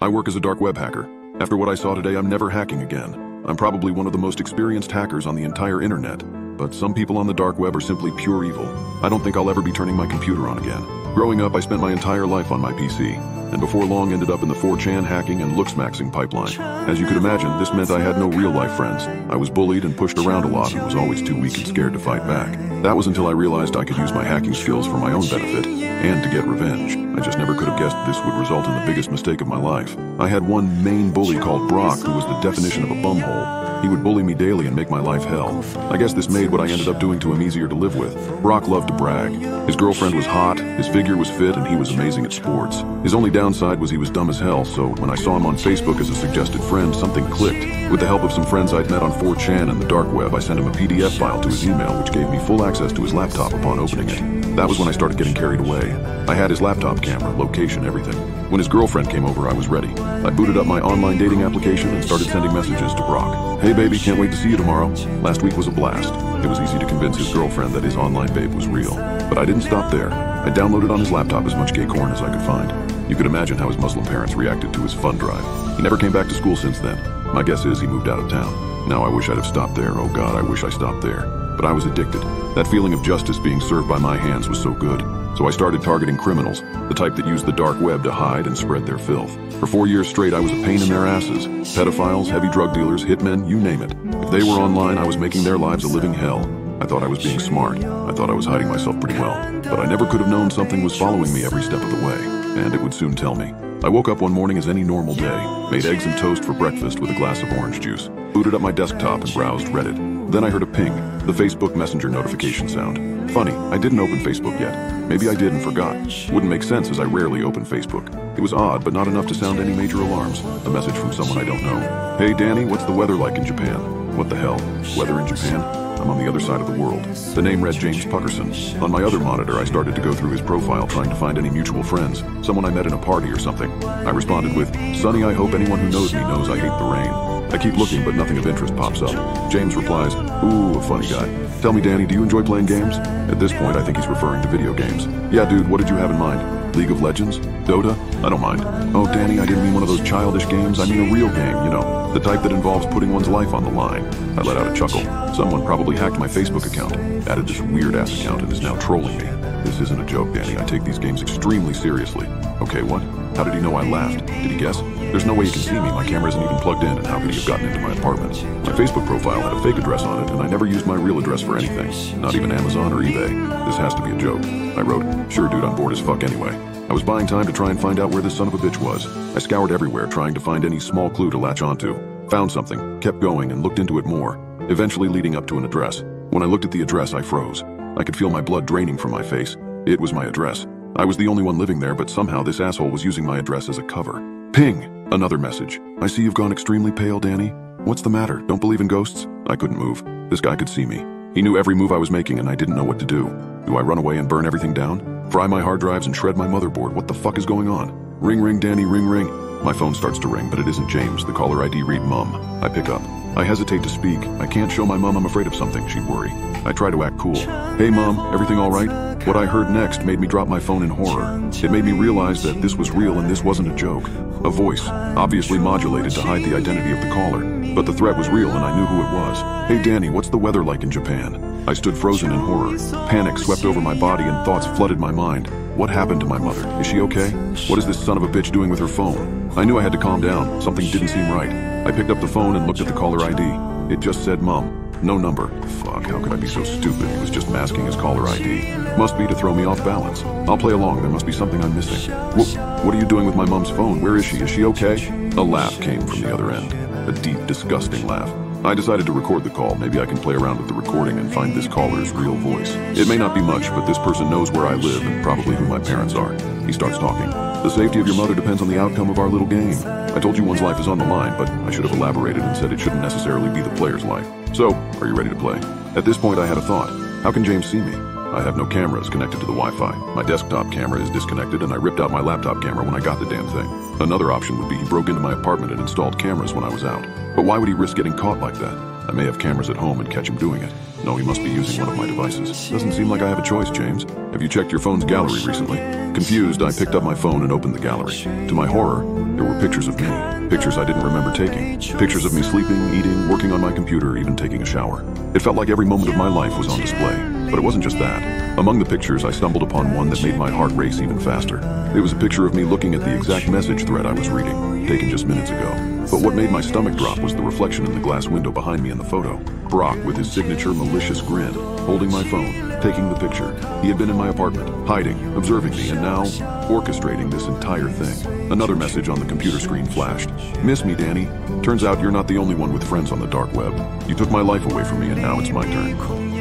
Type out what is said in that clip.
I work as a dark web hacker. After what I saw today, I'm never hacking again. I'm probably one of the most experienced hackers on the entire internet, but some people on the dark web are simply pure evil. I don't think I'll ever be turning my computer on again. Growing up, I spent my entire life on my PC, and before long ended up in the 4chan hacking and looksmaxing pipeline. As you could imagine, this meant I had no real-life friends. I was bullied and pushed around a lot and was always too weak and scared to fight back. That was until I realized I could use my hacking skills for my own benefit and to get revenge. I just never could have guessed this would result in the biggest mistake of my life. I had one main bully called Brock who was the definition of a bumhole. He would bully me daily and make my life hell. I guess this made what I ended up doing to him easier to live with. Brock loved to brag. His girlfriend was hot, his figure was fit, and he was amazing at sports. His only downside was he was dumb as hell, so when I saw him on Facebook as a suggested friend, something clicked. With the help of some friends I'd met on 4chan and the dark web, I sent him a PDF file to his email, which gave me full access to his laptop upon opening it. That was when I started getting carried away. I had his laptop camera, location, everything. When his girlfriend came over, I was ready. I booted up my online dating application and started sending messages to Brock. Hey baby, can't wait to see you tomorrow. Last week was a blast. It was easy to convince his girlfriend that his online babe was real. But I didn't stop there. I downloaded on his laptop as much gay corn as I could find. You could imagine how his Muslim parents reacted to his fun drive. He never came back to school since then. My guess is he moved out of town. Now I wish I'd have stopped there. Oh God, I wish I stopped there. But I was addicted. That feeling of justice being served by my hands was so good. So I started targeting criminals, the type that use the dark web to hide and spread their filth. For 4 years straight, I was a pain in their asses. Pedophiles, heavy drug dealers, hitmen, you name it. If they were online, I was making their lives a living hell. I thought I was being smart. I thought I was hiding myself pretty well. But I never could have known something was following me every step of the way. And it would soon tell me. I woke up one morning as any normal day, made eggs and toast for breakfast with a glass of orange juice, booted up my desktop and browsed Reddit. Then I heard a ping, the Facebook Messenger notification sound. Funny, I didn't open Facebook yet. Maybe I did and forgot. Wouldn't make sense as I rarely open Facebook. It was odd, but not enough to sound any major alarms. A message from someone I don't know. Hey Danny, what's the weather like in Japan? What the hell? Weather in Japan? I'm on the other side of the world. The name read James Puckerson. On my other monitor, I started to go through his profile trying to find any mutual friends, someone I met in a party or something. I responded with, Sonny, I hope anyone who knows me knows I hate the rain. I keep looking, but nothing of interest pops up. James replies, ooh, a funny guy. Tell me, Danny, do you enjoy playing games? At this point, I think he's referring to video games. Yeah, dude, what did you have in mind? League of Legends? Dota? I don't mind. Oh, Danny, I didn't mean one of those childish games. I mean a real game, you know, the type that involves putting one's life on the line. I let out a chuckle. Someone probably hacked my Facebook account, added this weird-ass account, and is now trolling me. This isn't a joke, Danny. I take these games extremely seriously. Okay, what? How did he know I laughed? Did he guess? There's no way he can see me. My camera isn't even plugged in, and how could he have gotten into my apartment? My Facebook profile had a fake address on it, and I never used my real address for anything. Not even Amazon or eBay. This has to be a joke. I wrote, sure dude, I'm bored as fuck anyway. I was buying time to try and find out where this son of a bitch was. I scoured everywhere, trying to find any small clue to latch onto. Found something, kept going, and looked into it more, eventually leading up to an address. When I looked at the address, I froze. I could feel my blood draining from my face. It was my address. I was the only one living there, but somehow this asshole was using my address as a cover. Ping! Another message. I see you've gone extremely pale, Danny. What's the matter? Don't believe in ghosts? I couldn't move. This guy could see me. He knew every move I was making, and I didn't know what to do. Do I run away and burn everything down? Fry my hard drives and shred my motherboard? What the fuck is going on? Ring ring, Danny, ring ring. My phone starts to ring, but it isn't James. The caller ID read Mum. I pick up. I hesitate to speak. I can't show my mom I'm afraid of something. She'd worry. I try to act cool. Hey Mom, everything all right? What I heard next made me drop my phone in horror. It made me realize that this was real and this wasn't a joke. A voice, obviously modulated to hide the identity of the caller. But the threat was real and I knew who it was. Hey Danny, what's the weather like in Japan? I stood frozen in horror. Panic swept over my body and thoughts flooded my mind. What happened to my mother? Is she okay? What is this son of a bitch doing with her phone? I knew I had to calm down. Something didn't seem right. I picked up the phone and looked at the caller ID. It just said Mom. No number. Fuck, how could I be so stupid? He was just masking his caller ID. Must be to throw me off balance. I'll play along. There must be something I'm missing. What are you doing with my mom's phone? Where is she? Is she okay? A laugh came from the other end. A deep, disgusting laugh. I decided to record the call. Maybe I can play around with the recording and find this caller's real voice. It may not be much, but this person knows where I live and probably who my parents are. He starts talking. The safety of your mother depends on the outcome of our little game. I told you one's life is on the line, but I should have elaborated and said it shouldn't necessarily be the player's life. So, are you ready to play? At this point I had a thought. How can James see me? I have no cameras connected to the Wi-Fi. My desktop camera is disconnected and I ripped out my laptop camera when I got the damn thing. Another option would be he broke into my apartment and installed cameras when I was out. But why would he risk getting caught like that? I may have cameras at home and catch him doing it. No, he must be using one of my devices. Doesn't seem like I have a choice, James. Have you checked your phone's gallery recently? Confused, I picked up my phone and opened the gallery. To my horror, there were pictures of me. Pictures I didn't remember taking. Pictures of me sleeping, eating, working on my computer, even taking a shower. It felt like every moment of my life was on display. But it wasn't just that. Among the pictures, I stumbled upon one that made my heart race even faster. It was a picture of me looking at the exact message thread I was reading, taken just minutes ago. But what made my stomach drop was the reflection in the glass window behind me in the photo. Brock, with his signature malicious grin, holding my phone, taking the picture. He had been in my apartment, hiding, observing me, and now orchestrating this entire thing. Another message on the computer screen flashed. Miss me, Danny. Turns out you're not the only one with friends on the dark web. You took my life away from me, and now it's my turn.